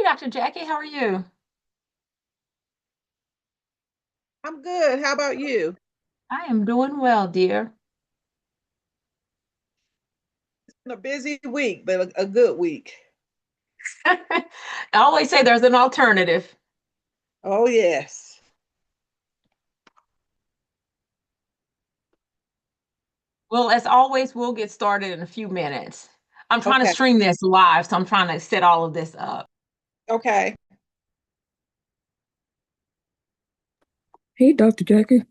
Hey, Dr. Jackie, how are you? I'm good. How about you? I am doing well, dear. It's been a busy week, but a good week. I always say there's an alternative. Oh, yes. Well, as always, we'll get started in a few minutes. I'm trying to Okay. stream this live, so I'm trying to set all of this up. Okay. Hey, Dr. Jackie.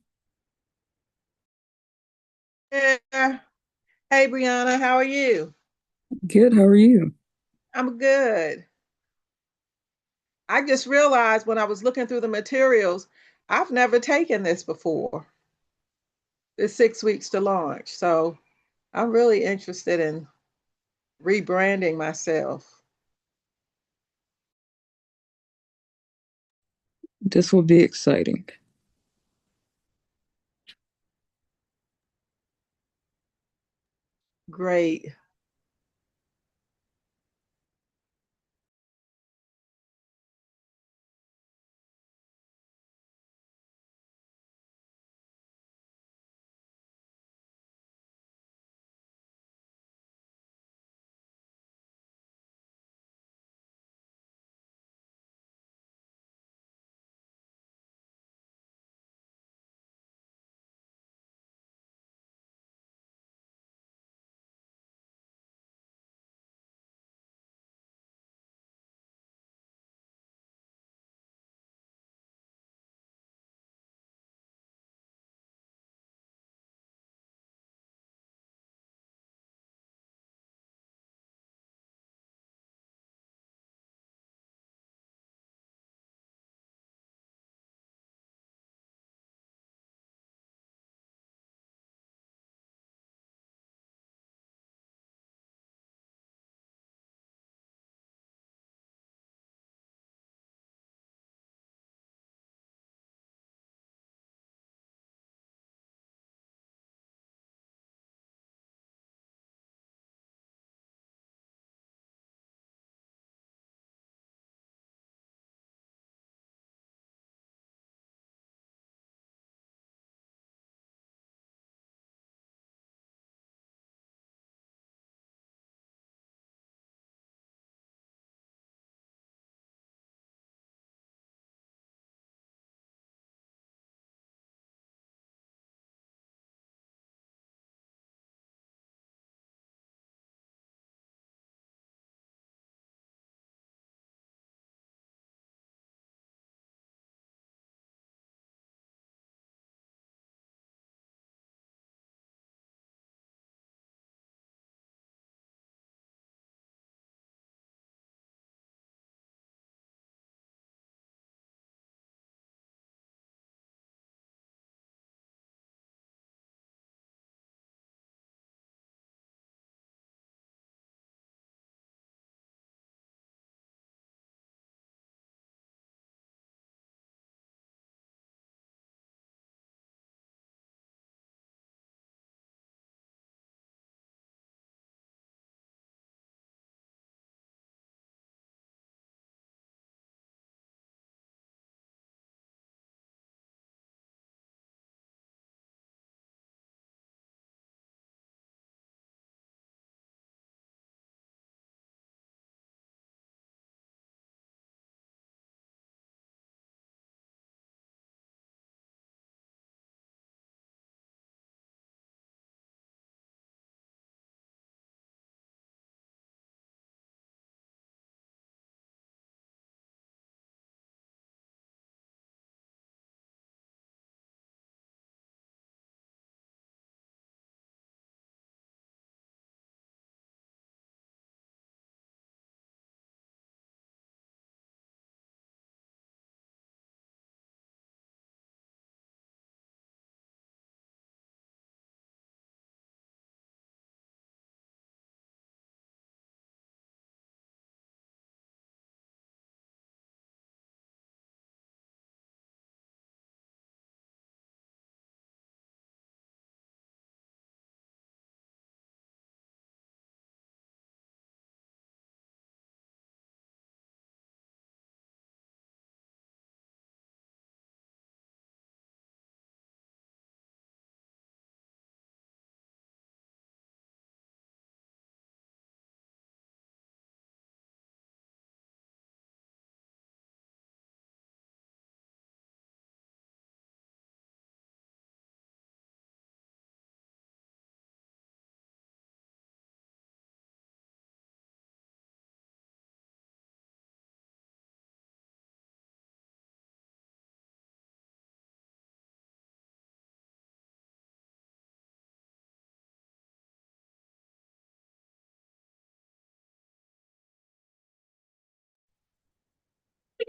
Yeah. Hey, Brianna, how are you? Good. How are you? I'm good. I just realized when I was looking through the materials, I've never taken this before. It's 6 weeks to launch. So I'm really interested in rebranding myself. This will be exciting. Great.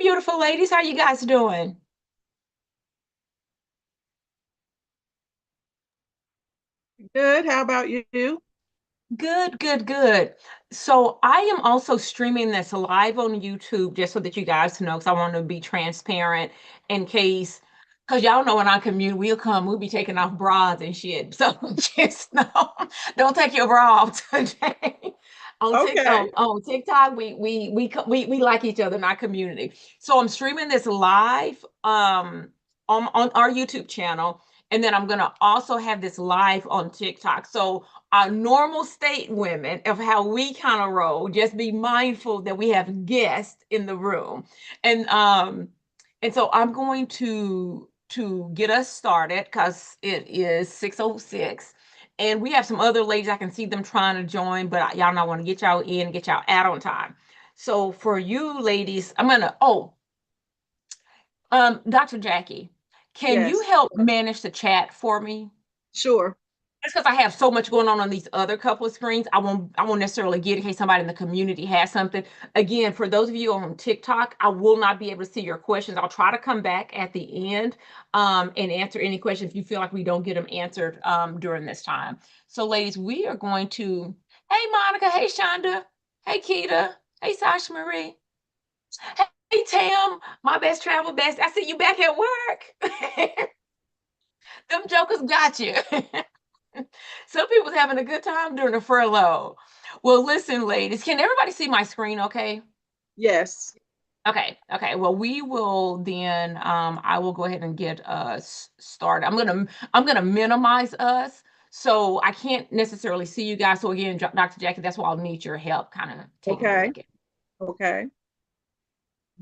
beautiful ladies. How you guys doing? Good. How about you? Good, good, good. So I am also streaming this live on YouTube just so that you guys know, because I want to be transparent in case, because y'all know in our community, we'll be taking off bras and shit. So just know, don't take your bra off today. Okay. On TikTok, we like each other in our community. So I'm streaming this live on our YouTube channel. And then I'm gonna also have this live on TikTok. So our normal state women of how we kind of roll, just be mindful that we have guests in the room. And so I'm going to get us started because it is 6:06. And we have some other ladies, I can see them trying to join, but y'all know I want to get y'all in and get y'all out on time. So for you ladies, Dr. Jackie, can you Yes. help manage the chat for me? Sure. Just because I have so much going on these other couple of screens, I won't necessarily get in case somebody in the community has something. Again, for those of you on TikTok, I will not be able to see your questions. I'll try to come back at the end and answer any questions if you feel like we don't get them answered during this time. So, ladies, we are going to. Hey, Monica. Hey, Shonda. Hey, Keita. Hey, Sasha Marie. Hey, Tam. My best travel best. I see you back at work. Them jokers got you. Some people's having a good time during the furlough. Well, listen, ladies, can everybody see my screen okay? Yes. Okay, okay. Well, we will then I will go ahead and get us started. I'm gonna minimize us. So I can't necessarily see you guys. So again, Dr. Jackie, that's why I'll need your help kind of taking a Okay. look at. Okay.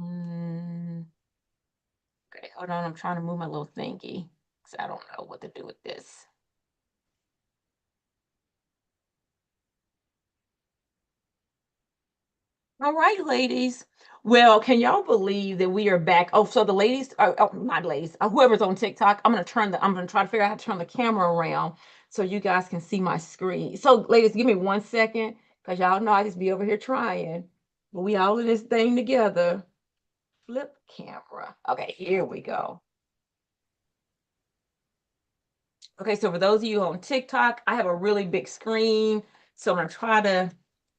Mm, okay, hold on. I'm trying to move my little thingy because I don't know what to do with this. All right, ladies. Well, can y'all believe that we are back? Oh, so the ladies, oh, not ladies, whoever's on TikTok, I'm gonna try to figure out how to turn the camera around so you guys can see my screen. So, ladies, give me 1 second, because y'all know I just be over here trying. But we all in this thing together. Flip camera. Okay, here we go. Okay, so for those of you on TikTok, I have a really big screen. So I'm gonna try to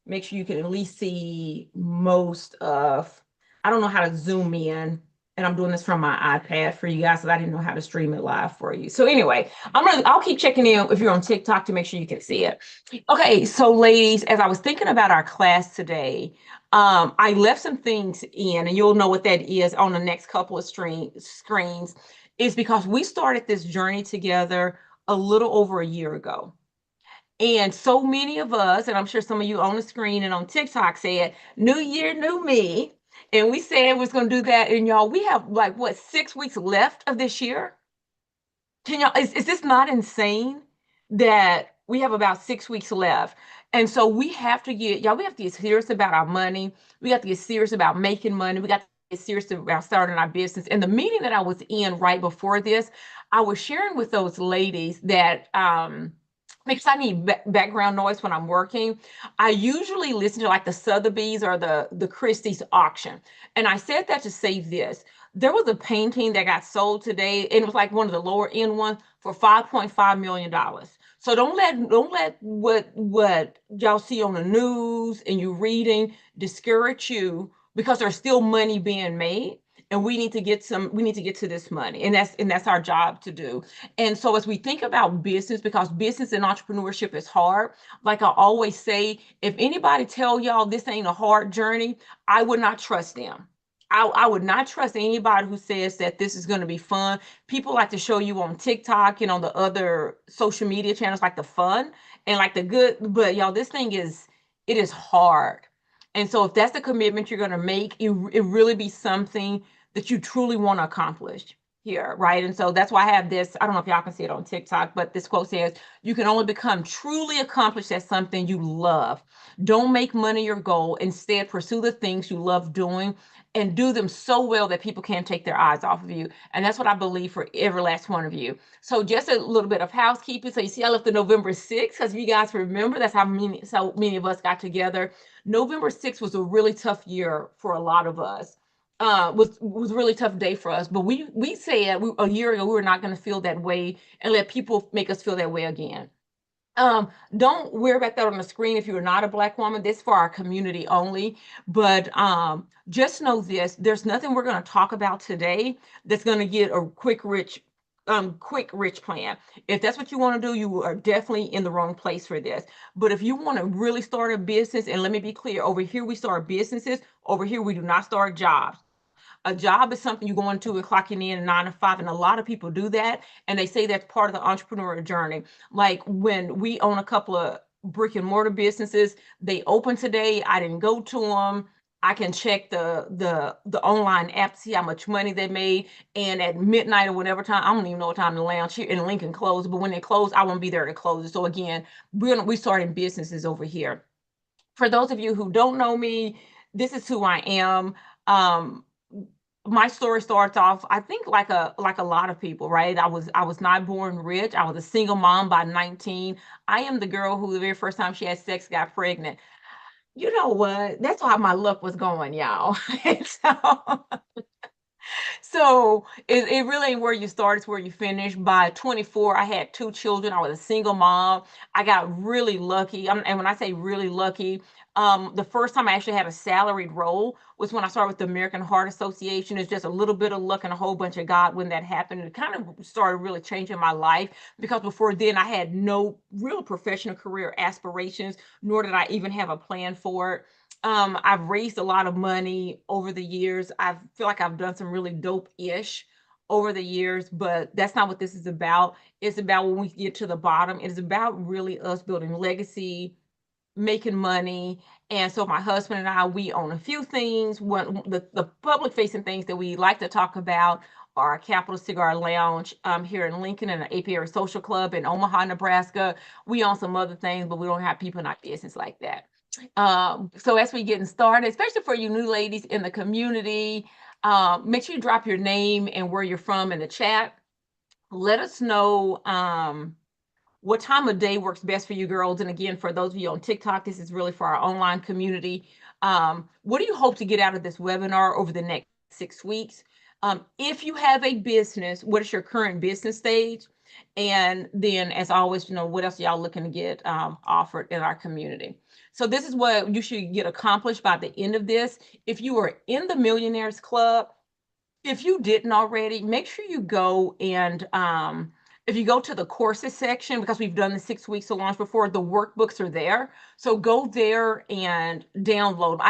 make sure you can at least see most of, I don't know how to zoom in, and I'm doing this from my iPad for you guys, so I didn't know how to stream it live for you. So anyway, I'll keep checking in if you're on TikTok to make sure you can see it. Okay, so ladies, as I was thinking about our class today, I left some things in, and you'll know what that is on the next couple of screens, is because we started this journey together a little over a year ago. And so many of us, and I'm sure some of you on the screen and on TikTok said, New Year, new me. And we said we was going to do that. And y'all, we have like, what, 6 weeks left of this year? Can y'all, is this not insane that we have about 6 weeks left? And so we have to we have to get serious about our money. We got to get serious about making money. We got to get serious about starting our business. And the meeting that I was in right before this, I was sharing with those ladies that, because I need background noise when I'm working, I usually listen to like the Sotheby's or the Christie's auction. And I said that to say this: there was a painting that got sold today, and it was like one of the lower end ones for $5.5 million. So don't let what y'all see on the news and you reading discourage you, because there's still money being made, and we need to get to this money, and that's our job to do. And so as we think about business, because business and entrepreneurship is hard, like I always say, if anybody tell y'all this ain't a hard journey, I would not trust them. I would not trust anybody who says that this is going to be fun. People like to show you on TikTok and on the other social media channels like the fun and like the good, but y'all, this thing it is hard. And so if that's the commitment you're going to make, it really be something that you truly want to accomplish here, right? And so that's why I have this. I don't know if y'all can see it on TikTok, but this quote says, you can only become truly accomplished at something you love. Don't make money your goal. Instead, pursue the things you love doing and do them so well that people can't take their eyes off of you. And that's what I believe for every last one of you. So just a little bit of housekeeping. So you see, I left the November 6th, because if you guys remember, that's how so many of us got together. November 6th was a really tough year for a lot of us. was a really tough day for us. But we said a year ago we were not going to feel that way and let people make us feel that way again. Don't worry about that on the screen if you're not a Black woman. This is for our community only. But just know this: there's nothing we're going to talk about today that's going to get a quick rich plan. If that's what you want to do, you are definitely in the wrong place for this. But if you want to really start a business, and let me be clear, over here we start businesses. Over here we do not start jobs. A job is something you go into and clocking in 9 to 5, and a lot of people do that, and they say that's part of the entrepreneurial journey. Like when we own a couple of brick and mortar businesses, they open today. I didn't go to them. I can check the online app to see how much money they made, and at midnight or whatever time, I don't even know what time the lounge here in Lincoln closed, but when they close, I won't be there to close it. So again, we starting businesses over here. For those of you who don't know me, this is who I am. Um, my story starts off, I think, like a lot of people, right? I was not born rich. I was a single mom by 19. I am the girl who the very first time she had sex got pregnant. You know what? That's how my luck was going, y'all. And so it really ain't where you start, it's where you finish. By 24, I had two children. I was a single mom. I got really lucky. And when I say really lucky, the first time I actually had a salaried role was when I started with the American Heart Association. It's just a little bit of luck and a whole bunch of God when that happened. It kind of started really changing my life because before then I had no real professional career aspirations, nor did I even have a plan for it. I've raised a lot of money over the years. I feel like I've done some really dope-ish over the years, but that's not what this is about. It's about when we get to the bottom. It is about really us building legacy, making money. And so my husband and I, we own a few things. One, the public facing things that we like to talk about are Capital Cigar Lounge here in Lincoln and the Apiary Social Club in Omaha, Nebraska. We own some other things, but we don't have people in our business like that. So as we getting started, especially for you new ladies in the community, make sure you drop your name and where you're from in the chat. Let us know what time of day works best for you girls. And again, for those of you on TikTok, this is really for our online community. What do you hope to get out of this webinar over the next 6 weeks? If you have a business, what is your current business stage? And then, as always, what else y'all looking to get offered in our community? So this is what you should get accomplished by the end of this. If you are in the Millionaires Club, if you didn't already, make sure you go and if you go to the courses section, because we've done the 6 weeks to launch before, the workbooks are there. So go there and download them.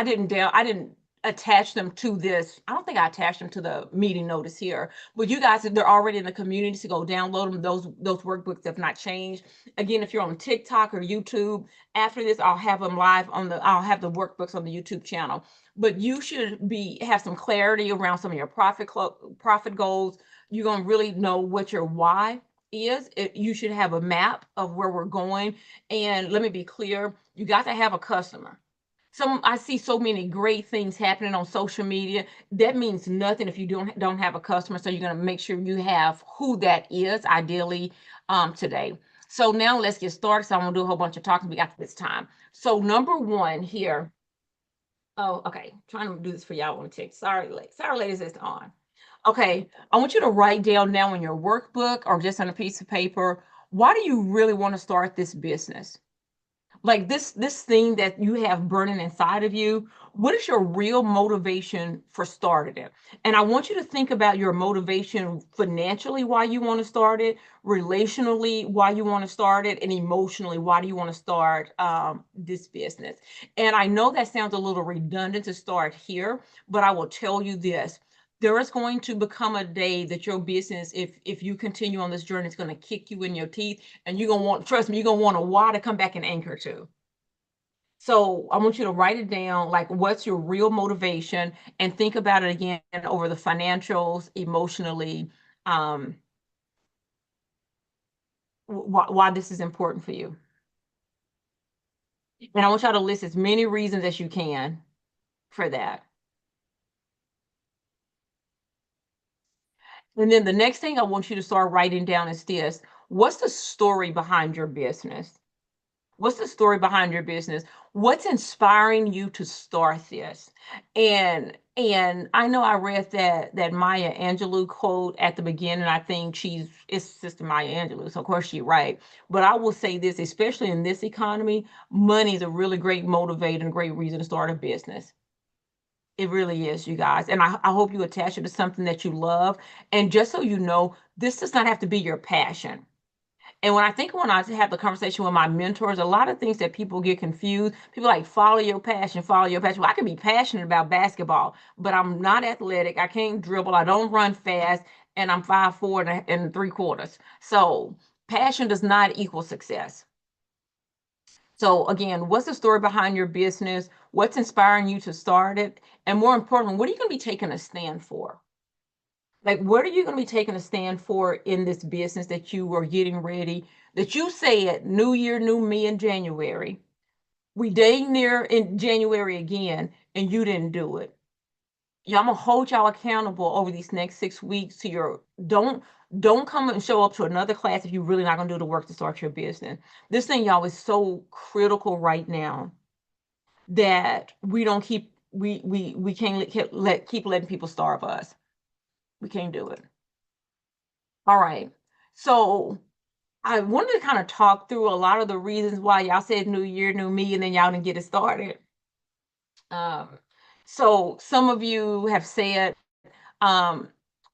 I didn't attach them to this. I don't think I attached them to the meeting notice here, but you guys, they're already in the community, so go download them. Those workbooks have not changed. Again, if you're on TikTok or YouTube, after this, I'll have them live I'll have the workbooks on the YouTube channel. But you should have some clarity around some of your profit goals. You're going to really know what your why is. You should have a map of where we're going. And let me be clear, you got to have a customer. I see so many great things happening on social media. That means nothing if you don't have a customer. So you're going to make sure you have who that is, ideally, today. So now let's get started. So I'm going to do a whole bunch of talking. We got this time. So number one here. Oh, okay. Trying to do this for y'all on TikTok. Sorry, ladies, it's on. Okay, I want you to write down now in your workbook or just on a piece of paper, why do you really want to start this business? Like this thing that you have burning inside of you, what is your real motivation for starting it? And I want you to think about your motivation financially, why you want to start it, relationally, why you want to start it, and emotionally, why do you want to start this business? And I know that sounds a little redundant to start here, but I will tell you this: there is going to become a day that your business, if you continue on this journey, it's going to kick you in your teeth, and you're going to want, trust me, you're going to want a why to come back and anchor to. So I want you to write it down, like what's your real motivation, and think about it again over the financials, emotionally, why this is important for you. And I want y'all to list as many reasons as you can for that. And then the next thing I want you to start writing down is this: what's the story behind your business? What's the story behind your business? What's inspiring you to start this? And I know I read that Maya Angelou quote at the beginning. I think it's Sister Maya Angelou, so of course she's right. But I will say this, especially in this economy, money is a really great motivator and great reason to start a business. It really is, you guys. And I hope you attach it to something that you love. And just so you know, this does not have to be your passion. And when I have the conversation with my mentors, a lot of things that people get confused. People like follow your passion, follow your passion. Well, I can be passionate about basketball, but I'm not athletic. I can't dribble. I don't run fast, and I'm 5'4" and 3/4. So passion does not equal success. So again, what's the story behind your business? What's inspiring you to start it? And more importantly, what are you going to be taking a stand for? Like, what are you going to be taking a stand for in this business that you are getting ready? That you said, New Year, new me in January. We dang near in January again, and you didn't do it. Yeah, I'm gonna hold y'all accountable over these next 6 weeks to your don't come and show up to another class if you're really not gonna do the work to start your business. This thing, y'all, is so critical right now that we don't keep we can't keep letting people starve us. We can't do it. All right. So I wanted to kind of talk through a lot of the reasons why y'all said new year, new me, and then y'all didn't get it started. Um, so some of you have said, um,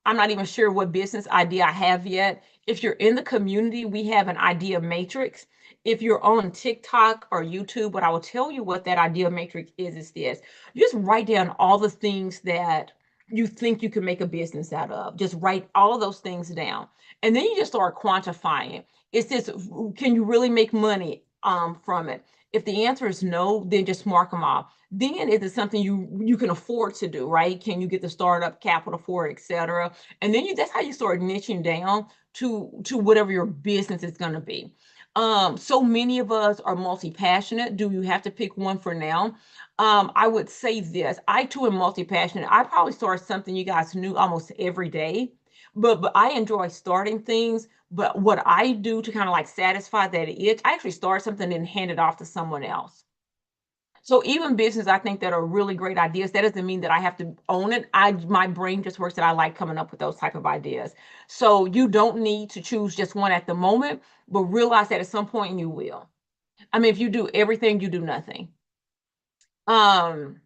I'm not even sure what business idea I have yet. If you're in the community, we have an idea matrix. If you're on TikTok or YouTube, what I will tell you what that idea matrix is this. You just write down all the things that you think you can make a business out of. Just write all of those things down. And then you just start quantifying. Is this, can you really make money from it? If the answer is no, then just mark them off. Then is it something you can afford to do, right? Can you get the startup capital for it, et cetera? And then that's how you start niching down to whatever your business is going to be. So many of us are multi-passionate. Do you have to pick one for now? I would say this. I too am multi-passionate. I probably start something you guys knew almost every day, but I enjoy starting things. But what I do to kind of like satisfy that itch, I actually start something and hand it off to someone else. So even business, I think that are really great ideas. That doesn't mean that I have to own it. My brain just works that I like coming up with those type of ideas. So you don't need to choose just one at the moment, but realize that at some point you will. I mean, if you do everything, you do nothing. Um,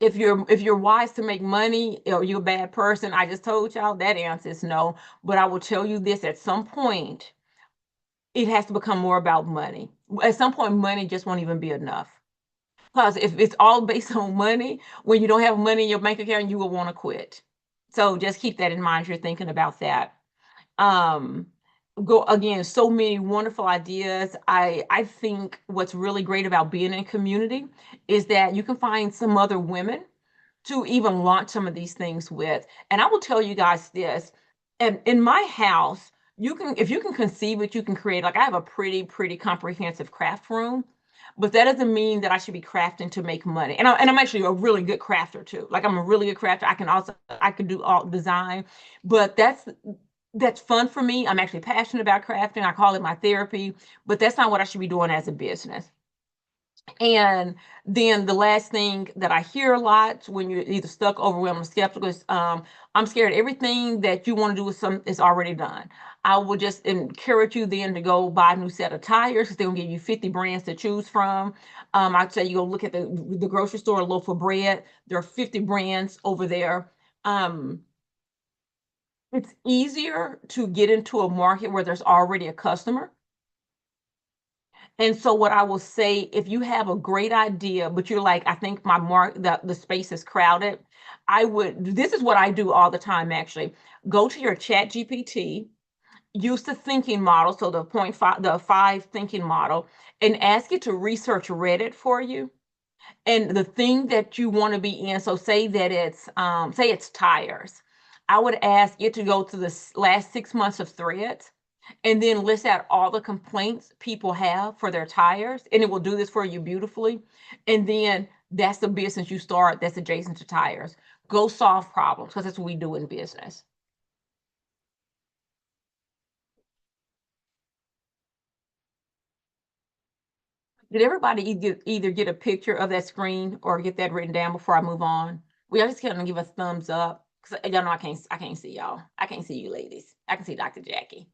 if you're wise to make money or you're a bad person, I just told y'all that answer is no. But I will tell you this: at some point, it has to become more about money. At some point, money just won't even be enough. Because if it's all based on money, when you don't have money in your bank account, you will want to quit. So just keep that in mind as you're thinking about that. Um, go again, so many wonderful ideas. I think what's really great about being in community is that you can find some other women to even launch some of these things with. And I will tell you guys this, and in my house, if you can conceive it, you can create. Like I have a pretty comprehensive craft room, but that doesn't mean that I should be crafting to make money. And I'm actually a really good crafter too. Like I'm a really good crafter. I can do all design, but that's fun for me. I'm actually passionate about crafting. I call it my therapy, but that's not what I should be doing as a business. And then the last thing that I hear a lot when you're either stuck, overwhelmed, or skeptical is, I'm scared everything that you want to do is already done. I would just encourage you then to go buy a new set of tires because they're gonna give you 50 brands to choose from. I'd say you go look at the grocery store, a loaf of bread. There are 50 brands over there. Um, it's easier to get into a market where there's already a customer. And so what I will say, if you have a great idea, but you're like, I think the space is crowded, this is what I do all the time actually. Go to your chat GPT, use the thinking model, so the five thinking model, and ask it to research Reddit for you. And the thing that you want to be in, so say it's tires. I would ask it to go to the last 6 months of threads and then list out all the complaints people have for their tires, and it will do this for you beautifully. And then that's the business you start that's adjacent to tires. Go solve problems because that's what we do in business. Did everybody either get a picture of that screen or get that written down before I move on? We all just kind of give us thumbs up because y'all know I can't see y'all. I can't see you ladies. I can see Dr. Jackie.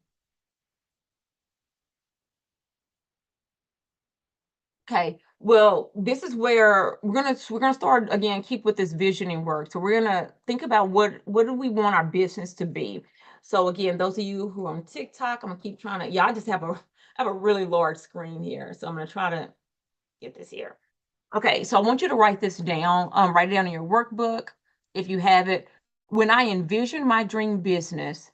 Okay, well, this is where we're gonna start again, keep with this visioning work. So we're gonna think about what do we want our business to be. So again, those of you who are on TikTok, I'm gonna keep trying to, yeah, I just have a really large screen here. So I'm gonna try to get this here. Okay, so I want you to write this down. Write it down in your workbook if you have it. When I envision my dream business,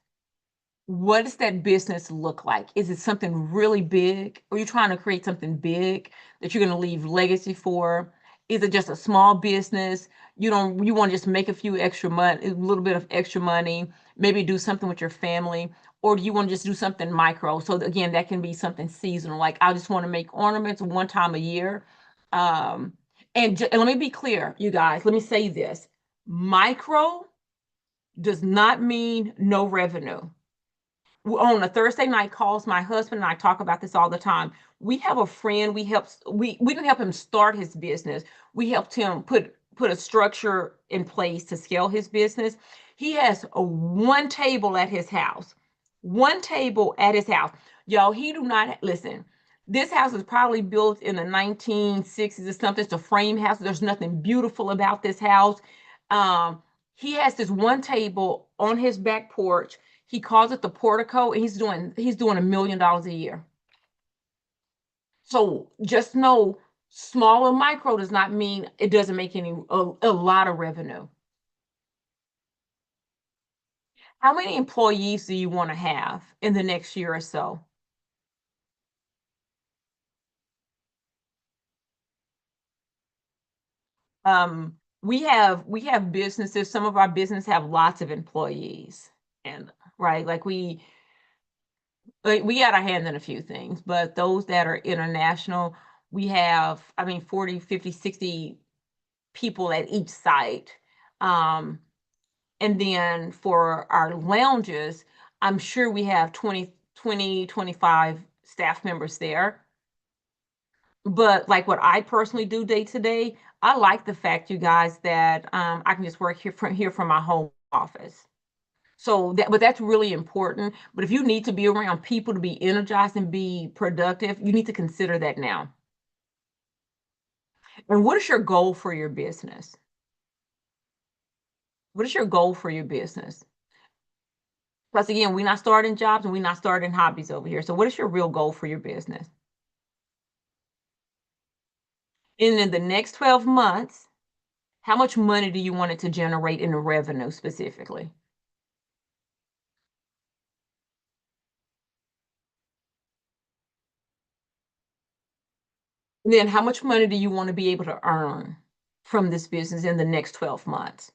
what does that business look like? Is it something really big? Or are you trying to create something big that you're going to leave legacy for? Is it just a small business? You want to just make a few extra money, a little bit of extra money, maybe do something with your family, or do you want to just do something micro? So again, that can be something seasonal. Like I just want to make ornaments one time a year. Um, and let me be clear, you guys, let me say this. Micro does not mean no revenue. On a Thursday night calls, my husband and I talk about this all the time. We have a friend, we didn't help him start his business. We helped him put a structure in place to scale his business. He has a one table at his house. One table at his house. Y'all, he do not listen. This house was probably built in the 1960s or something. It's a frame house. There's nothing beautiful about this house. Um, he has this one table on his back porch. He calls it the portico, and he's doing $1 million a year. So just know, small or micro does not mean it doesn't make a lot of revenue. How many employees do you want to have in the next year or so? We have businesses. Some of our business have lots of employees, and right, like we got our hands in a few things, but those that are international, we have, I mean, 40, 50, 60 people at each site. Um, and then for our lounges, I'm sure we have 25 staff members there. But like what I personally do day to day, I like the fact, you guys, that I can just work here from my home office. But that's really important. But if you need to be around people to be energized and be productive, you need to consider that now. And what is your goal for your business? What is your goal for your business? Plus, again, we're not starting jobs and we're not starting hobbies over here. So what is your real goal for your business? And in the next 12 months, how much money do you want it to generate in revenue specifically? And then how much money do you want to be able to earn from this business in the next 12 months?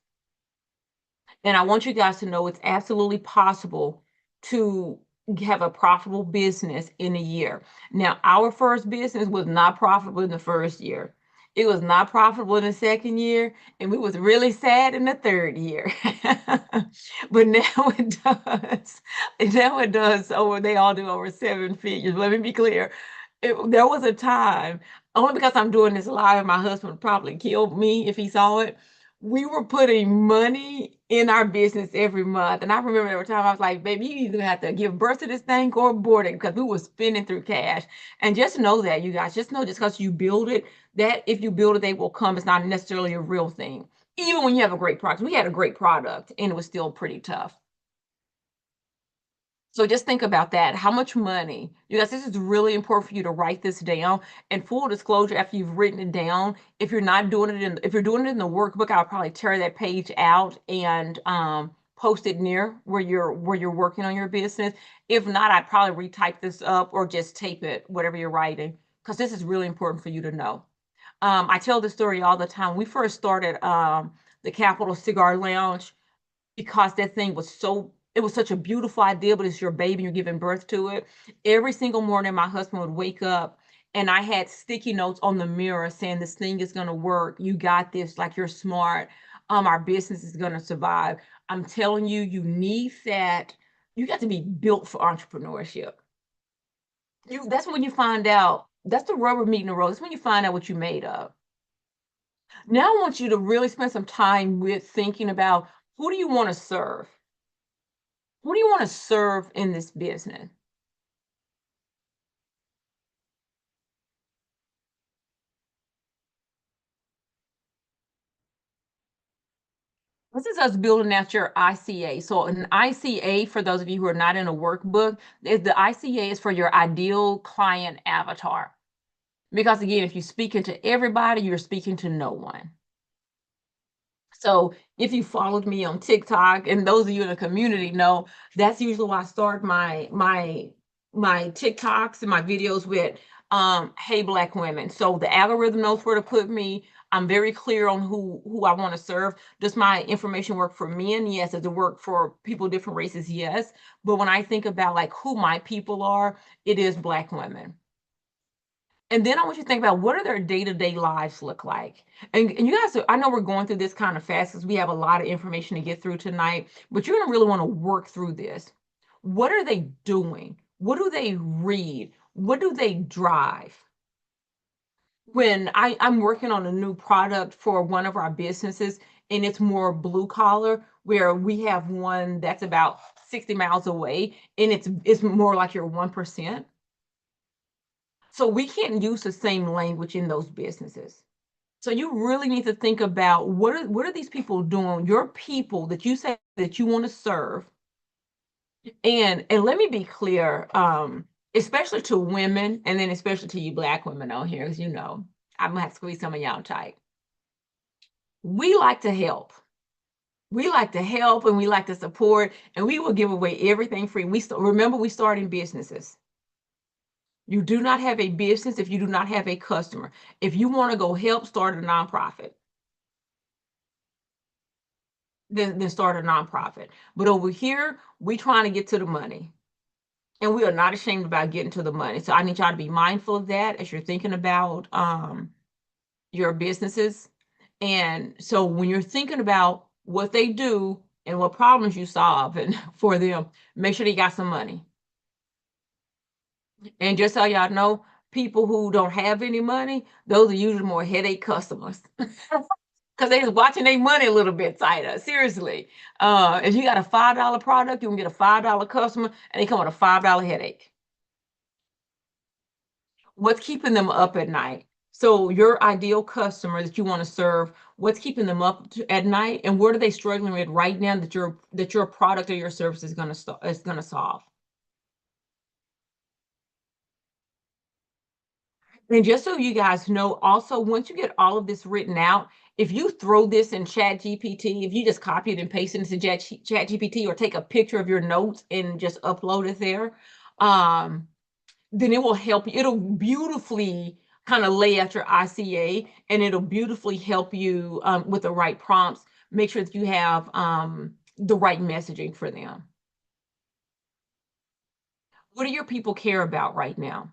And I want you guys to know it's absolutely possible to have a profitable business in a year. Now, our first business was not profitable in the first year. It was not profitable in the second year, and we was really sad in the third year. But now it does. Now it does. They all do over seven figures. Let me be clear. There was a time, only because I'm doing this live, my husband would probably kill me if he saw it. We were putting money in our business every month. And I remember there were times I was like, baby, you either have to give birth to this thing or abort it, because we were spending through cash. And just know that, you guys, just know, just because you build it, that if you build it, they will come. It's not necessarily a real thing. Even when you have a great product. We had a great product and it was still pretty tough. So just think about that. How much money? You guys, this is really important for you to write this down. And full disclosure, after you've written it down, if you're doing it in the workbook, I'll probably tear that page out and post it near where you're working on your business. If not, I'd probably retype this up or just tape it, whatever you're writing, because this is really important for you to know. I tell this story all the time. We first started the Capital Cigar Lounge because that thing was it was such a beautiful idea, but it's your baby, you're giving birth to it. Every single morning, my husband would wake up and I had sticky notes on the mirror saying, this thing is going to work. You got this. Like, you're smart. Our business is going to survive. I'm telling you, you need that. You got to be built for entrepreneurship. That's when you find out that's the rubber meeting the road. That's when you find out what you made of. Now I want you to really spend some time with thinking about who do you want to serve? Who do you want to serve in this business? This is us building out your ICA. So an ICA, for those of you who are not in a workbook, is the ICA is for your ideal client avatar. Because again, if you're speaking to everybody, you're speaking to no one. So if you followed me on TikTok, and those of you in the community know, that's usually why I start my TikToks and my videos with hey black women. So the algorithm knows where to put me. I'm very clear on who I want to serve. Does my information work for men? Yes. Does it work for people different races? Yes. But when I think about like who my people are, it is black women. And then I want you to think about what are their day-to-day lives look like. And you guys, I know we're going through this kind of fast because we have a lot of information to get through tonight, but you're going to really want to work through this. What are they doing? What do they read? What do they drive? When I'm working on a new product for one of our businesses, and it's more blue collar, where we have one that's about 60 miles away, and it's more like your 1%. So we can't use the same language in those businesses. So you really need to think about what are these people doing? Your people that you say that you want to serve. And let me be clear, especially to women, and then especially to you black women on here, because you know, I'm gonna have to squeeze some of y'all tight. We like to help. We like to help and we like to support, and we will give away everything free. Remember, we starting businesses. You do not have a business if you do not have a customer. If you want to go help start a nonprofit, then start a nonprofit. But over here, we trying to get to the money. And we are not ashamed about getting to the money. So I need y'all to be mindful of that as you're thinking about your businesses. And so when you're thinking about what they do and what problems you solve and for them, make sure they got some money. And just so y'all know, people who don't have any money, those are usually more headache customers. Because they was watching their money a little bit tighter. Seriously. If you got a $5 product, you can get a $5 customer and they come with a $5 headache. What's keeping them up at night? So your ideal customer that you want to serve, what's keeping them up at night, and what are they struggling with right now that your product or your service is going to solve? And just so you guys know, also, once you get all of this written out, if you throw this in Chat GPT, if you just copy it and paste it into Chat GPT or take a picture of your notes and just upload it there, then it will help you. It'll beautifully kind of lay out your ICA, and it'll beautifully help you with the right prompts. Make sure that you have the right messaging for them. What do your people care about right now?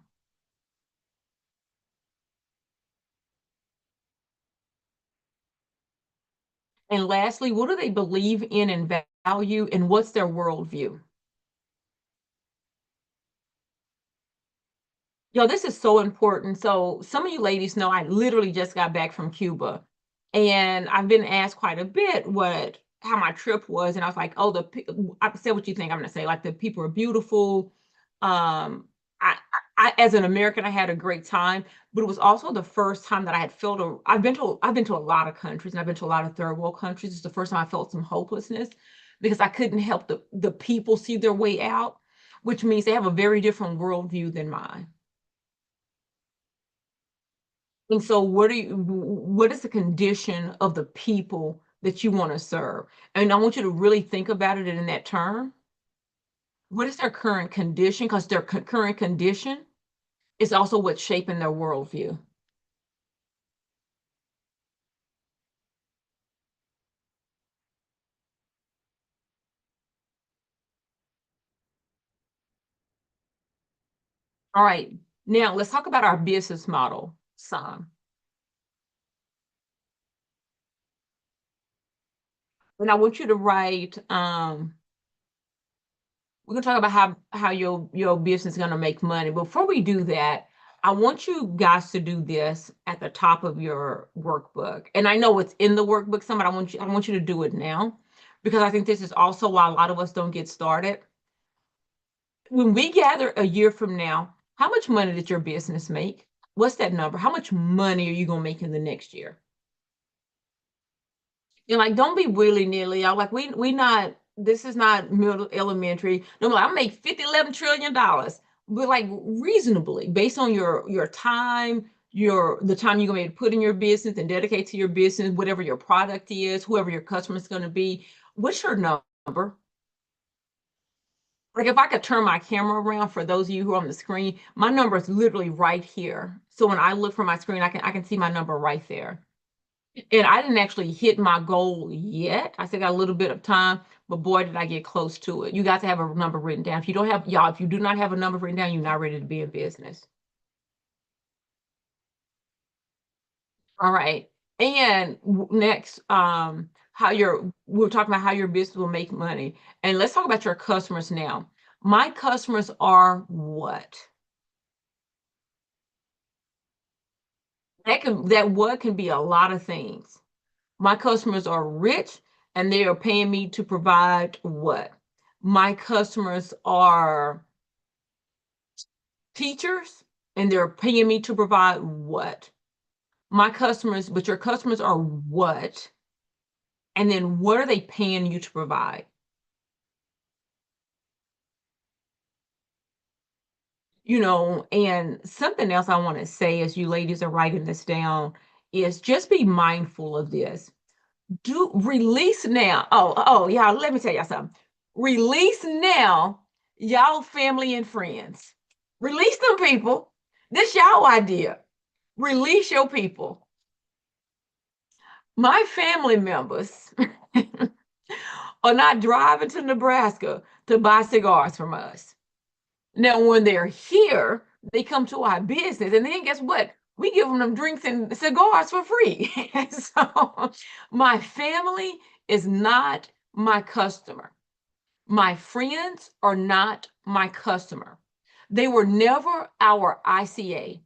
And lastly, what do they believe in and value, and what's their worldview? Yo, this is so important. So some of you ladies know I literally just got back from Cuba, and I've been asked quite a bit how my trip was, and I was like, oh, I said what you think I'm gonna say, like the people are beautiful. Um, I as an American, I had a great time, but it was also the first time that I had felt I've been to a lot of countries and I've been to a lot of third world countries. It's the first time I felt some hopelessness because I couldn't help the people see their way out, which means they have a very different worldview than mine. And so what is the condition of the people that you want to serve? And I want you to really think about it in that term. What is their current condition? Because their current condition is also what's shaping their worldview. All right. Now let's talk about our business model, some. And I want you to write, we're gonna talk about how your business is gonna make money. Before we do that, I want you guys to do this at the top of your workbook. And I know it's in the workbook some, but I want you to do it now because I think this is also why a lot of us don't get started. When we gather a year from now, how much money did your business make? What's that number? How much money are you going to make in the next year? And like, don't be willy-nilly. I'm like, we not, this is not middle elementary. No, like, I make 50, $11 trillion. But like reasonably, based on your time, the time you're going to put in your business and dedicate to your business, whatever your product is, whoever your customer is going to be, what's your number? Like if I could turn my camera around for those of you who are on the screen, my number is literally right here. So when I look for my screen, I can see my number right there. And I didn't actually hit my goal yet. I still got a little bit of time, but boy, did I get close to it. You got to have a number written down. If you don't have, y'all, if you do not have a number written down, you're not ready to be in business. All right. And next, we're talking about how your business will make money. And let's talk about your customers now. My customers are what? That what can be a lot of things. My customers are rich and they are paying me to provide what? My customers are teachers and they're paying me to provide what? But your customers are what? And then what are they paying you to provide? And something else I want to say as you ladies are writing this down is just be mindful of this. Do release now. Oh, y'all, let me tell y'all something. Release now, y'all family and friends. Release them people. This y'all idea. Release your people. My family members are not driving to Nebraska to buy cigars from us. Now, when they're here, they come to our business, and then guess what? We give them drinks and cigars for free. So my family is not my customer. My friends are not my customer. They were never our ICA.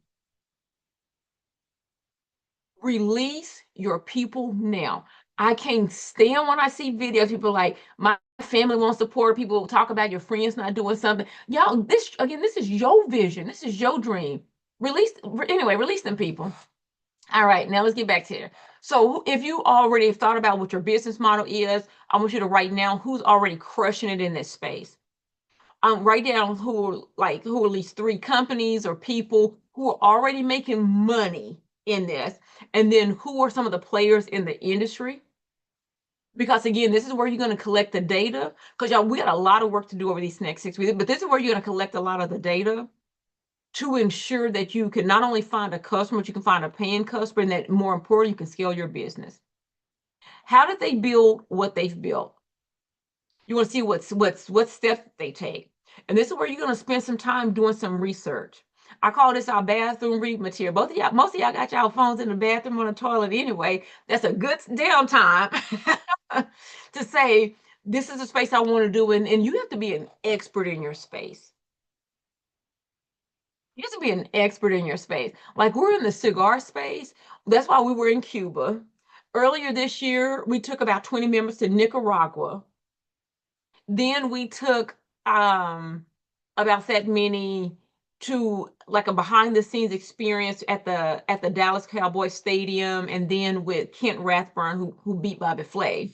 Release your people now. I can't stand when I see videos, people like, my family won't support, people talk about your friends not doing something. Y'all, this is your vision. This is your dream. Release them people. All right, now let's get back to it. So if you already have thought about what your business model is, I want you to write down who's already crushing it in this space. Write down who are at least 3 companies or people who are already making money in this, and then who are some of the players in the industry. Because again, this is where you're going to collect the data, because y'all, we got a lot of work to do over these next 6 weeks, but this is where you're going to collect a lot of the data to ensure that you can not only find a customer, but you can find a paying customer, and that more important, you can scale your business. How did they build what they've built? You want to see what steps they take. And this is where you're going to spend some time doing some research. I call this our bathroom read material. Most of y'all got y'all phones in the bathroom on the toilet anyway. That's a good downtime to say, this is a space I want to do. And you have to be an expert in your space. You have to be an expert in your space. Like we're in the cigar space. That's why we were in Cuba. Earlier this year, we took about 20 members to Nicaragua. Then we took about that many to like a behind the scenes experience at the Dallas Cowboys Stadium, and then with Kent Rathburn who beat Bobby Flay.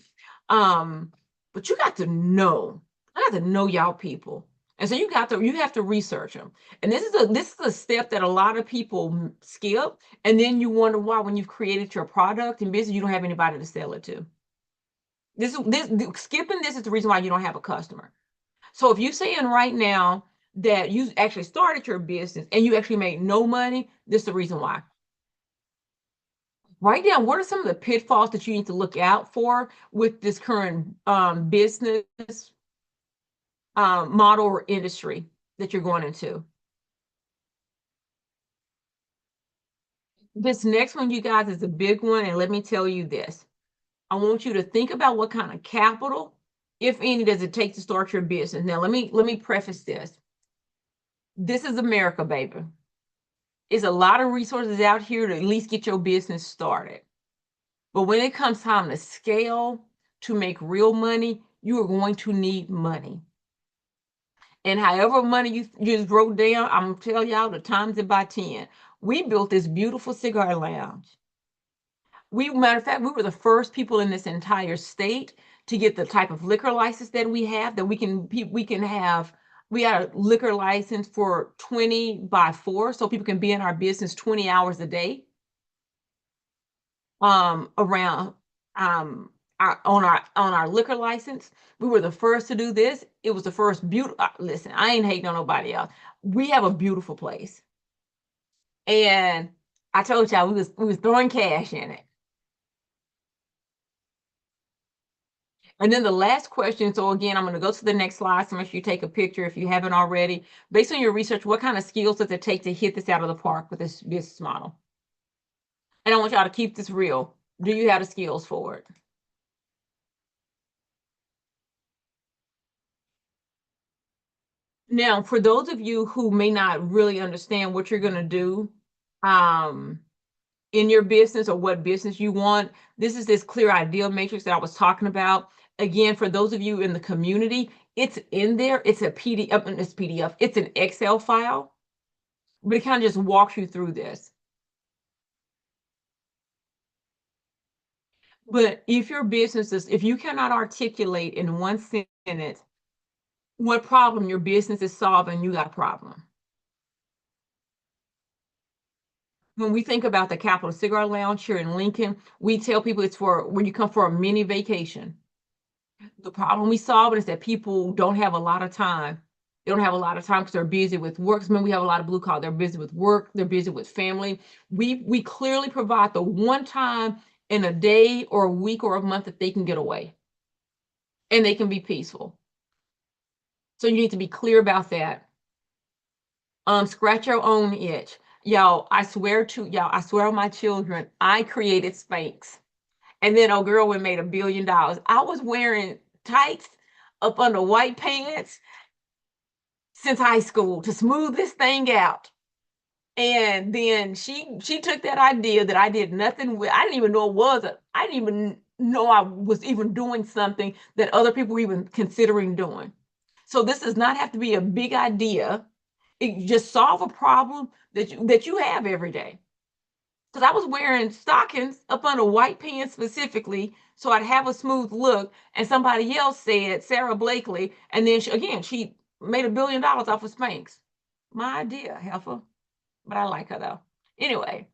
But you got to know, I got to know y'all people. And so you have to research them. And this is a step that a lot of people skip. And then you wonder why, when you've created your product and business, you don't have anybody to sell it to. Skipping this is the reason why you don't have a customer. So if you're saying right now that you actually started your business and you actually made no money, this is the reason why. Write down what are some of the pitfalls that you need to look out for with this current business model or industry that you're going into. This next one, you guys, is a big one. And let me tell you this. I want you to think about what kind of capital, if any, does it take to start your business. Now, let me preface this. This is America, baby. It's a lot of resources out here to at least get your business started. But when it comes time to scale, to make real money, you are going to need money. And however money you just wrote down, I'm gonna tell y'all to times it by 10. We built this beautiful cigar lounge. Matter of fact, we were the first people in this entire state to get the type of liquor license that we have, that we can have. We had a liquor license for 20 by 4, so people can be in our business 20 hours a day. Around on our liquor license. We were the first to do this. It was the first beautiful. Listen, I ain't hating on nobody else. We have a beautiful place, and I told y'all we was throwing cash in it. And then the last question. So again, I'm going to go to the next slide. So make sure you take a picture if you haven't already. Based on your research, what kind of skills does it take to hit this out of the park with this business model? And I want y'all to keep this real. Do you have the skills for it? Now, for those of you who may not really understand what you're going to do in your business or what business you want, this is this clear idea matrix that I was talking about. Again, for those of you in the community, it's in there. It's a PDF, it's an Excel file, but it kind of just walks you through this. But if your business if you cannot articulate in one sentence what problem your business is solving, you got a problem. When we think about the Capital Cigar Lounge here in Lincoln, we tell people it's for when you come for a mini vacation. The problem we solve is that people don't have a lot of time. They don't have a lot of time because they're busy with work. We have a lot of blue collar. They're busy with work. They're busy with family. We clearly provide the one time in a day or a week or a month that they can get away and they can be peaceful. So you need to be clear about that. Scratch your own itch. Y'all, I swear on my children, I created Spanx. And then old girl went made $1 billion. I was wearing tights up under white pants since high school to smooth this thing out. And then she took that idea that I did nothing with. I didn't even know it was I didn't even know I was even doing something that other people were even considering doing. So this does not have to be a big idea. It just solve a problem that you have every day. Because I was wearing stockings up under white pants specifically, so I'd have a smooth look. And somebody else said Sarah Blakely, and then she made $1 billion off of Spanx. My idea, heifer, but I like her though. Anyway,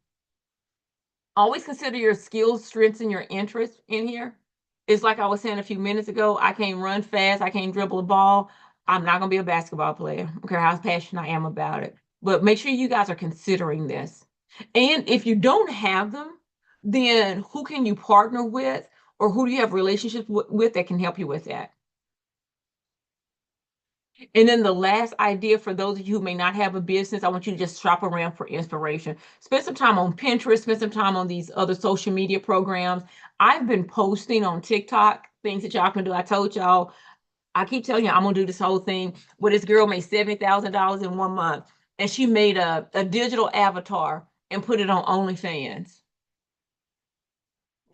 always consider your skills, strengths, and your interests in here. It's like I was saying a few minutes ago. I can't run fast. I can't dribble a ball. I'm not going to be a basketball player. I don't care how passionate I am about it. But make sure you guys are considering this. And if you don't have them, then who can you partner with, or who do you have relationships with that can help you with that? And then the last idea for those of you who may not have a business, I want you to just shop around for inspiration. Spend some time on Pinterest, spend some time on these other social media programs. I've been posting on TikTok things that y'all can do. I told y'all, I keep telling you, I'm gonna do this whole thing where this girl made $70,000 in 1 month, and she made a digital avatar and put it on OnlyFans.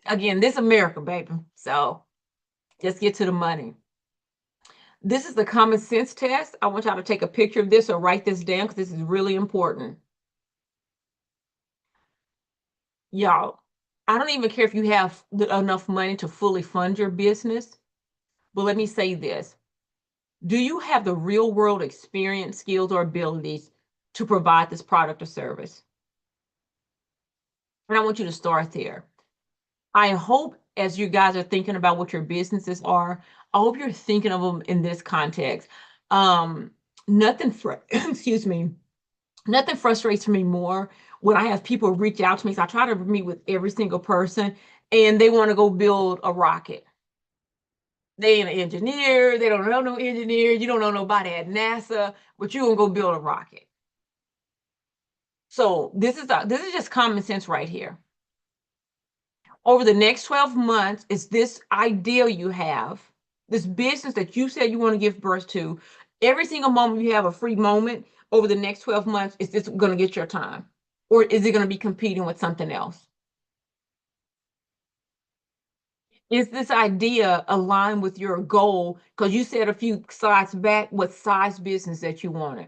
Again, this America, baby. So just get to the money. This is the common sense test. I want y'all to take a picture of this or write this down because this is really important. Y'all, I don't even care if you have enough money to fully fund your business, but let me say this. Do you have the real world experience, skills, or abilities to provide this product or service? And I want you to start there. I hope as you guys are thinking about what your businesses are, I hope you're thinking of them in this context. Excuse me, nothing frustrates me more when I have people reach out to me. So I try to meet with every single person and they want to go build a rocket. They ain't an engineer, they don't know no engineer, you don't know nobody at NASA, but you gonna go build a rocket. So this is just common sense right here. Over the next 12 months, is this idea you have, this business that you said you want to give birth to, every single moment you have a free moment over the next 12 months, is this going to get your time? or is it going to be competing with something else? Is this idea aligned with your goal? Because you said a few slides back what size business that you wanted.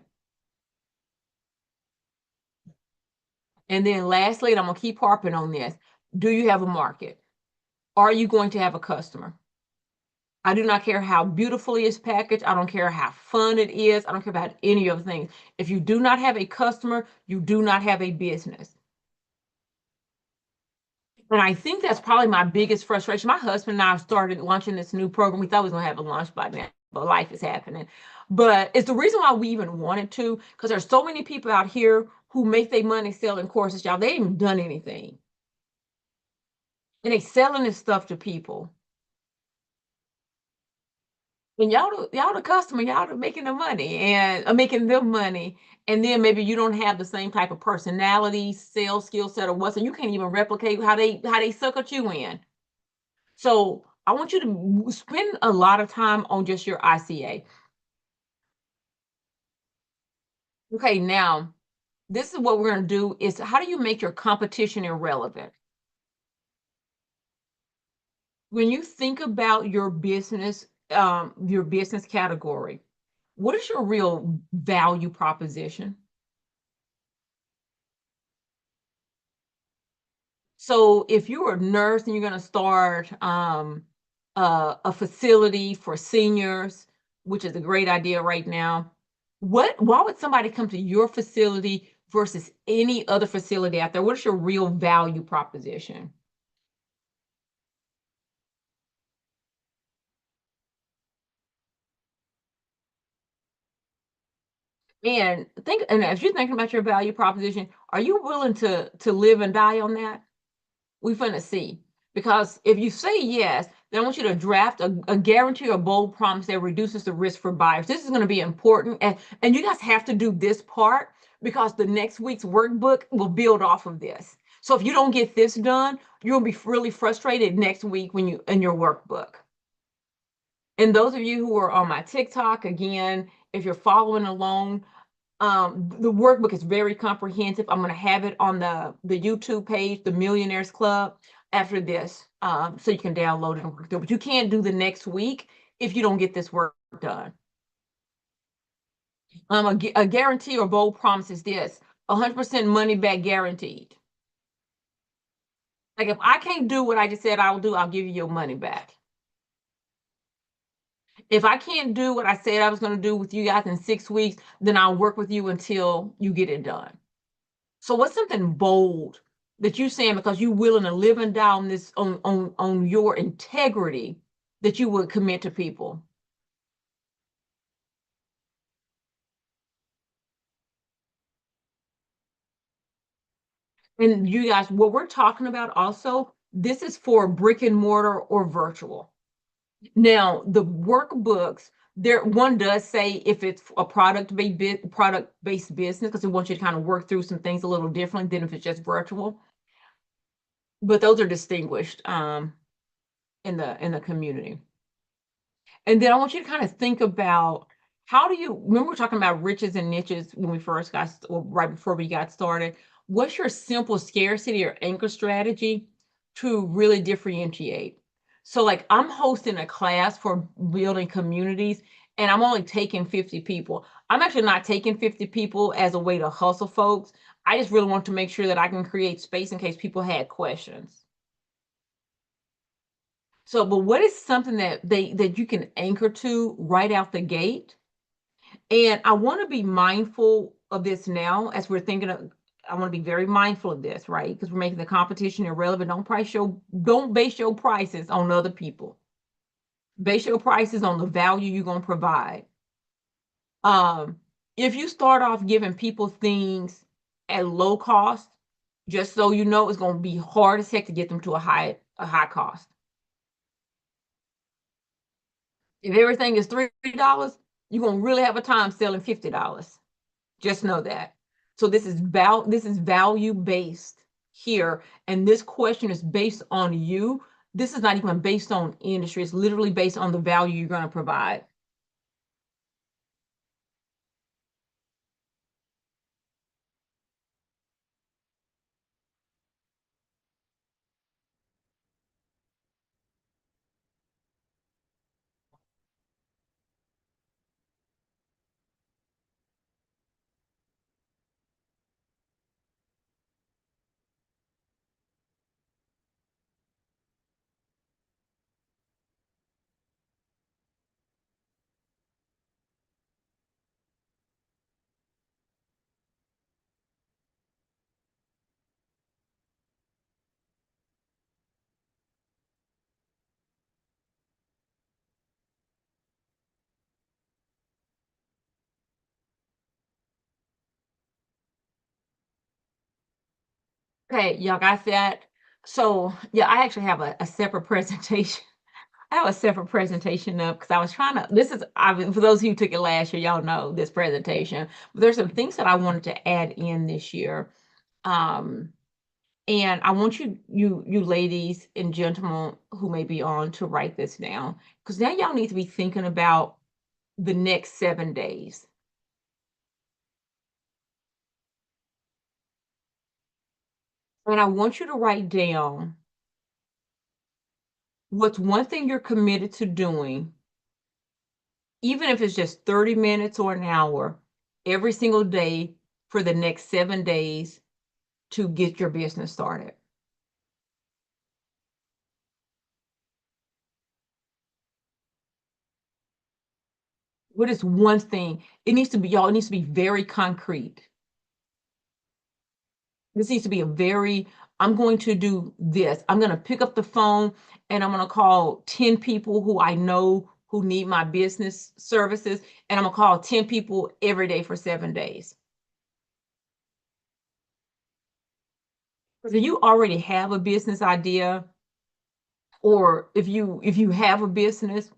And then lastly, and I'm gonna keep harping on this, do you have a market? Are you going to have a customer? I do not care how beautifully it's packaged. I don't care how fun it is. I don't care about any of the things. If you do not have a customer, you do not have a business. And I think that's probably my biggest frustration. My husband and I started launching this new program. We thought we was gonna have a launch by now, but life is happening. But it's the reason why we even wanted to, because there's so many people out here who make their money selling courses, y'all. They ain't done anything. And they selling this stuff to people. And y'all the customer, y'all the making the money and making them money. And then maybe you don't have the same type of personality, sales skill set or what, so you can't even replicate how they suckered you in. So I want you to spend a lot of time on just your ICA. Okay, now this is what we're going to do is how do you make your competition irrelevant? When you think about your business category, what is your real value proposition? So if you're a nurse and you're going to start a facility for seniors, which is a great idea right now, why would somebody come to your facility versus any other facility out there? What is your real value proposition? And as you're thinking about your value proposition, are you willing to live and die on that? We finna see. Because if you say yes, then I want you to draft a guarantee or bold promise that reduces the risk for buyers. This is going to be important. And you guys have to do this part because the next week's workbook will build off of this. So if you don't get this done, you'll be really frustrated next week when you in your workbook. And those of you who are on my TikTok, again, if you're following along, the workbook is very comprehensive. I'm going to have it on the YouTube page, the Millionaires Club, after this, so you can download it and work through it. But you can't do the next week if you don't get this work done. A guarantee or bold promise is this: 100% money back guaranteed. Like if I can't do what I just said I'll do, I'll give you your money back. If I can't do what I said I was going to do with you guys in 6 weeks, then I'll work with you until you get it done. So what's something bold that you're saying because you're willing to live and die on this on your integrity that you would commit to people? And you guys, what we're talking about also, this is for brick and mortar or virtual. Now, the workbooks, there one does say if it's a product-based business, because we want you to kind of work through some things a little differently than if it's just virtual. But those are distinguished in the community. And then I want you to kind of think about how do you remember we were talking about riches and niches when we first got or right before we got started. What's your simple scarcity or anchor strategy to really differentiate? So like I'm hosting a class for building communities and I'm only taking 50 people. I'm actually not taking 50 people as a way to hustle folks. I just really want to make sure that I can create space in case people had questions. So, but what is something that you can anchor to right out the gate? And I want to be mindful of this now as we're thinking of, I want to be very mindful of this, right? Because we're making the competition irrelevant. Don't base your prices on other people. Base your prices on the value you're going to provide. If you start off giving people things at low cost, just so you know, it's going to be hard as heck to get them to a high cost. If everything is $3, you're gonna really have a time selling $50. Just know that. So this is value based here, and this question is based on you. This is not even based on industry. It's literally based on the value you're going to provide. Okay, y'all got that? So yeah, I actually have a separate presentation. I have a separate presentation up because I was trying to, this is, for those of you who took it last year, y'all know this presentation. But there's some things that I wanted to add in this year. Um, and I want you ladies and gentlemen who may be on to write this down, because now y'all need to be thinking about the next 7 days. And I want you to write down what's one thing you're committed to doing, even if it's just 30 minutes or an hour every single day for the next 7 days to get your business started. What is one thing? It needs to be, y'all, it needs to be very concrete. This needs to be a very, I'm going to do this. I'm going to pick up the phone and I'm going to call 10 people who I know who need my business services. And I'm going to call 10 people every day for 7 days. Because if you already have a business idea, or if you have a business,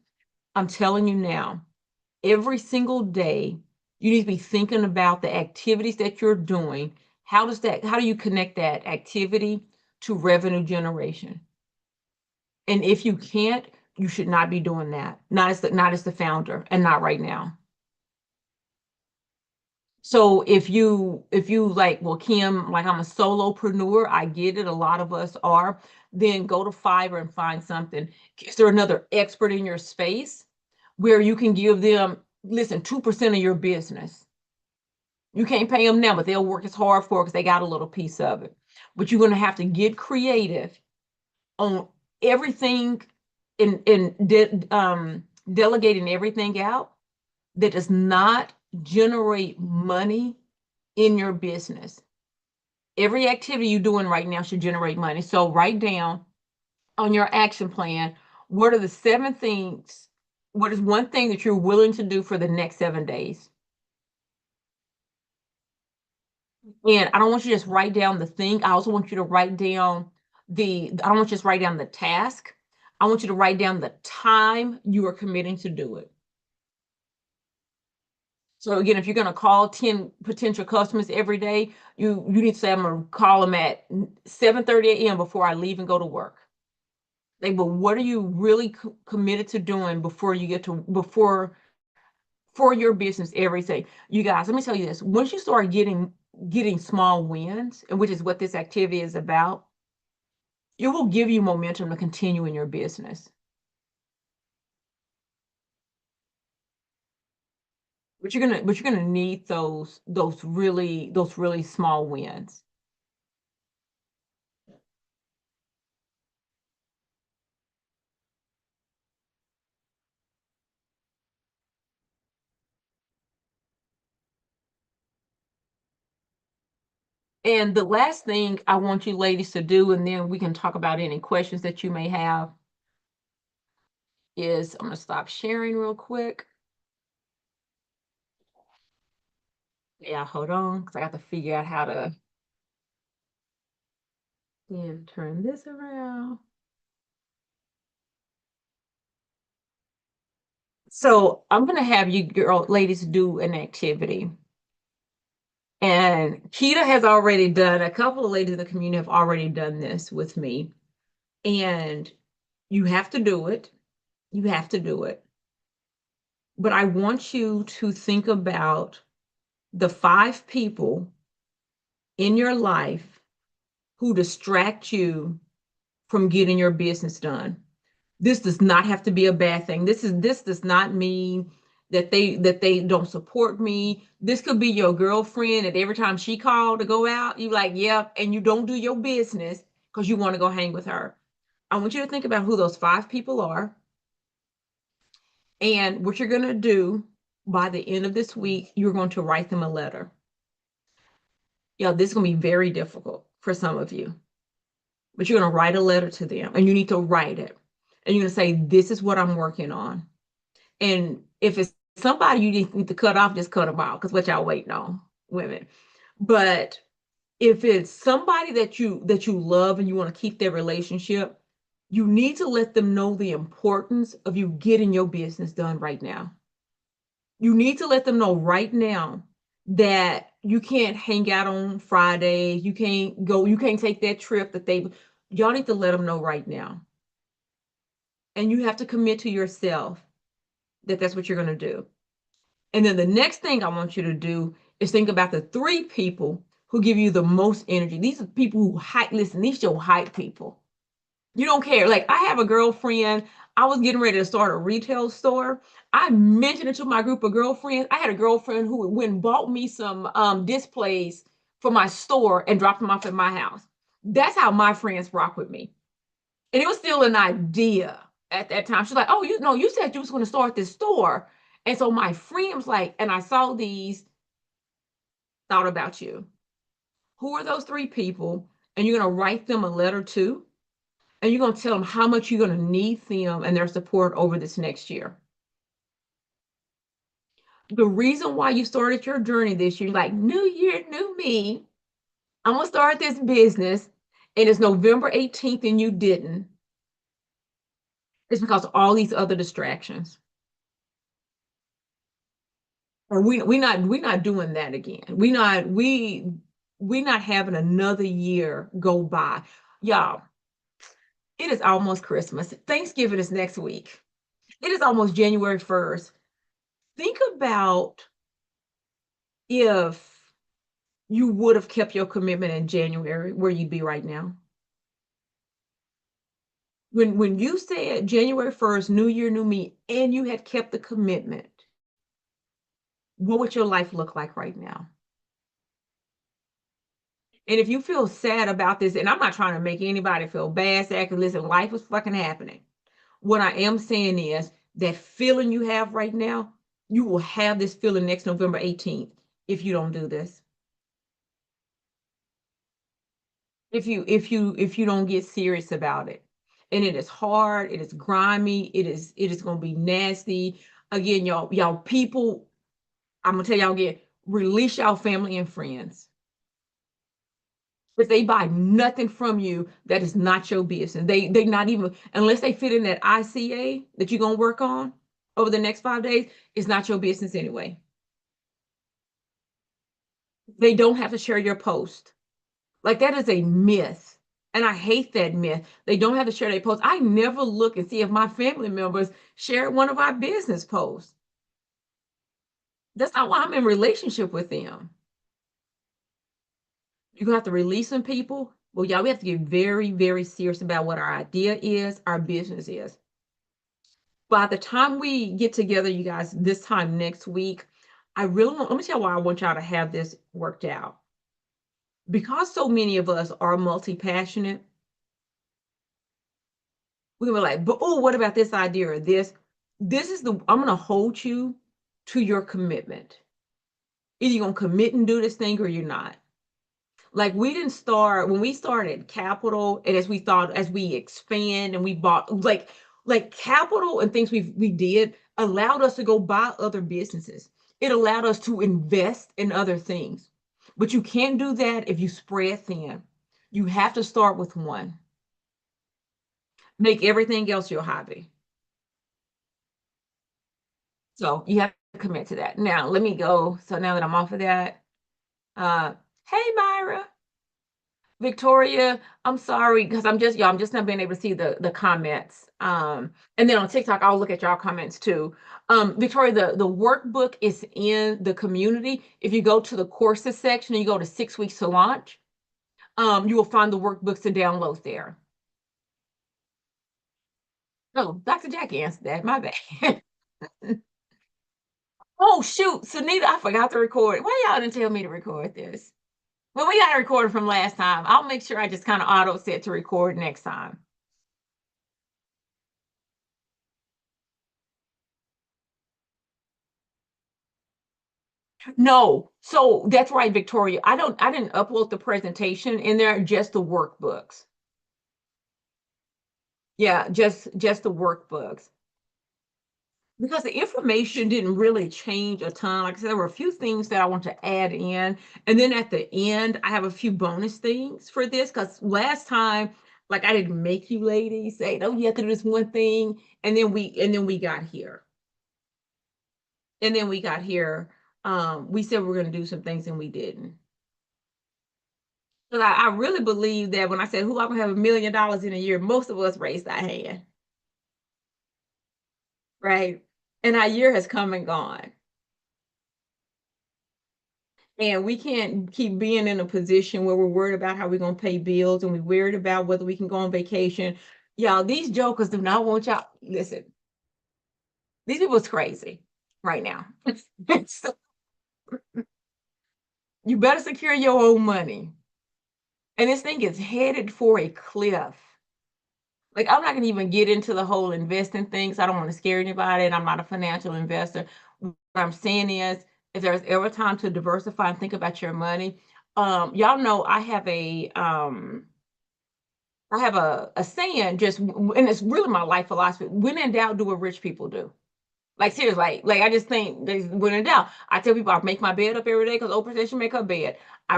I'm telling you now, every single day, you need to be thinking about the activities that you're doing. How do you connect that activity to revenue generation? And if you can't, you should not be doing that. Not as the founder, and not right now. So if you like, well, Kim, like I'm a solopreneur, I get it. A lot of us are. Then go to Fiverr and find something. Is there another expert in your space where you can give them, listen, 2% of your business? You can't pay them now, but they'll work as hard for it because they got a little piece of it. But you're going to have to get creative on everything in delegating everything out that does not generate money in your business. Every activity you're doing right now should generate money. So write down on your action plan, what are the 7 things, what is one thing that you're willing to do for the next 7 days? And I don't want you to just write down the thing. I also want you to write down I don't want you to just write down the task. I want you to write down the time you are committing to do it. So again, if you're going to call 10 potential customers every day, you need to say, I'm going to call them at 7:30 a.m. before I leave and go to work. Like, but what are you really committed to doing before you get to, for your business every day? You guys, let me tell you this. Once you start getting small wins, and which is what this activity is about, it will give you momentum to continue in your business. But you're gonna need those really small wins. And the last thing I want you ladies to do, and then we can talk about any questions that you may have, is I'm gonna stop sharing real quick. Yeah, hold on, because I got to figure out how to turn this around. So I'm gonna have you ladies do an activity. And Keita has already done, a couple of ladies in the community have already done this with me. And you have to do it. You have to do it. But I want you to think about the 5 people in your life who distract you from getting your business done. This does not have to be a bad thing. This does not mean that they don't support me. This could be your girlfriend, and every time she called to go out, you like, yeah, and you don't do your business because you want to go hang with her. I want you to think about who those 5 people are, and what you're going to do by the end of this week, you're going to write them a letter. Yeah, this is going to be very difficult for some of you, but you're going to write a letter to them, and you need to write it. And you're going to say, this is what I'm working on. And if it's somebody you need to cut off, just cut them off, because what y'all waiting on, women. But If it's somebody that you love and you want to keep their relationship, you need to let them know the importance of you getting your business done right now. You need to let them know right now that you can't hang out on Friday, you can't take that trip that y'all need to let them know right now. And you have to commit to yourself that that's what you're going to do. And then the next thing I want you to do is think about the three people who give you the most energy. These are people who hype. Listen, these are your hype people. You don't care. Like, I have a girlfriend. I was getting ready to start a retail store. I mentioned it to my group of girlfriends. I had a girlfriend who went and bought me some displays for my store and dropped them off at my house. That's how my friends rock with me. And it was still an idea at that time. She's like, "Oh, you know, you said you was going to start this store." And so my friend was like, and I saw these, thought about you. Who are those three people? And you're going to write them a letter to, and you're going to tell them how much you're going to need them and their support over this next year. The reason why you started your journey this year, like, new year, new me, I'm going to start this business, and it's November 18th and you didn't, it's because of all these other distractions. Or we not doing that again. We not having another year go by. Y'all, it is almost Christmas. Thanksgiving is next week. It is almost January 1st. Think about if you would have kept your commitment in January, where you'd be right now. When you said January 1st, new year, new me, and you had kept the commitment, what would your life look like right now? And if you feel sad about this, and I'm not trying to make anybody feel bad, sad, 'cause listen, life is fucking happening. What I am saying is that feeling you have right now, you will have this feeling next November 18th if you don't do this. If you don't get serious about it. And it is hard, it is grimy, it is gonna be nasty. Again, y'all people, I'm gonna tell y'all again, release y'all family and friends. If they buy nothing from you, that is not your business. They not even, unless they fit in that ICA that you're gonna work on over the next 5 days, it's not your business anyway. They don't have to share your post. Like, that is a myth. And I hate that myth. They don't have to share their posts. I never look and see if my family members share one of our business posts. That's not why I'm in relationship with them. You're gonna have to release some people. Well, y'all, we have to get very, very serious about what our idea is, our business is. By the time we get together, you guys, this time next week, let me tell you why I want y'all to have this worked out. Because so many of us are multi-passionate, we were like, but oh, what about this idea or this? I'm gonna hold you to your commitment. Either you're gonna commit and do this thing or you're not. Like, we didn't start when we started Capital, and as we expand and we bought like Capital and things we did allowed us to go buy other businesses. It allowed us to invest in other things. But you can't do that if you spread thin. You have to start with one. Make everything else your hobby. So you have to commit to that. Now, let me go. So now that I'm off of that, uh, hey, Myra. Victoria, I'm sorry because I'm just not being able to see the comments. And then on TikTok, I'll look at y'all comments too. Victoria, the workbook is in the community. If you go to the courses section and you go to 6 weeks to launch, you will find the workbooks to download there. Oh, Dr. Jackie answered that. My bad. Oh shoot, Sunita, I forgot to record. Why y'all didn't tell me to record this? Well, we got to record it from last time. I'll make sure I just kind of auto set to record next time. No, so that's right, Victoria. I didn't upload the presentation in there, just the workbooks. Yeah, just the workbooks. because the information didn't really change a ton. Like I said, there were a few things that I want to add in. And then at the end, I have a few bonus things for this because last time, like I didn't make you ladies say, oh, you have to do this one thing. And then we got here. And then we got here. We said we were going to do some things and we didn't. But I really believe that when I said, who I gonna have $1 million in a year, most of us raised our hand. Right. And our year has come and gone. And we can't keep being in a position where we're worried about how we're going to pay bills and we're worried about whether we can go on vacation. Y'all, these jokers do not want y'all. Listen, these people's crazy right now. So you better secure your own money. And this thing is headed for a cliff. Like, I'm not going to even get into the whole investing things. I don't want to scare anybody, and I'm not a financial investor. What I'm saying is, if there's ever time to diversify and think about your money, y'all know I have a saying, just, and it's really my life philosophy. When in doubt, do what rich people do. Like seriously, like I just think when in doubt, I tell people I make my bed up every day because Oprah said she make her bed.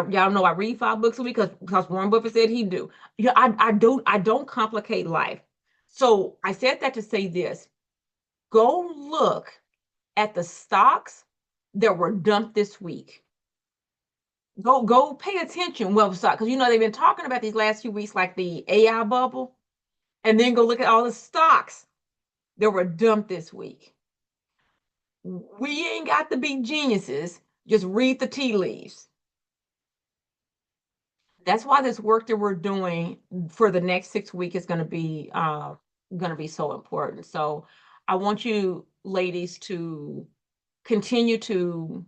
Y'all know I read 5 books a week because Warren Buffett said he do. Yeah, I don't complicate life. So I said that to say this: go look at the stocks that were dumped this week. Go pay attention. Well, stock because they've been talking about these last few weeks like the AI bubble, and then go look at all the stocks that were dumped this week. We ain't got to be geniuses. Just read the tea leaves. That's why this work that we're doing for the next 6 weeks is going to be so important. So I want you ladies to continue to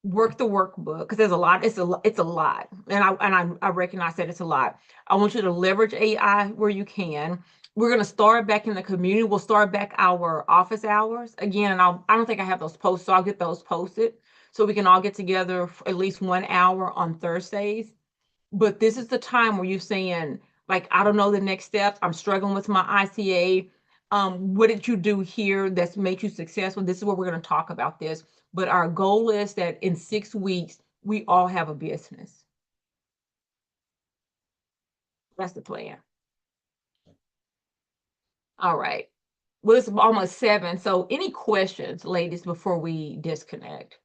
work the workbook because there's a lot. It's a lot, and I recognize that it's a lot. I want you to leverage AI where you can. We're going to start back in the community. We'll start back our office hours again, and I don't think I have those posted, so I'll get those posted so we can all get together for at least 1 hour on Thursdays. But this is the time where you're saying, like, I don't know the next steps. I'm struggling with my ICA. What did you do here that's made you successful? This is what we're going to talk about this. But our goal is that in 6 weeks, we all have a business. That's the plan. All right. Well, it's almost 7. So any questions, ladies, before we disconnect?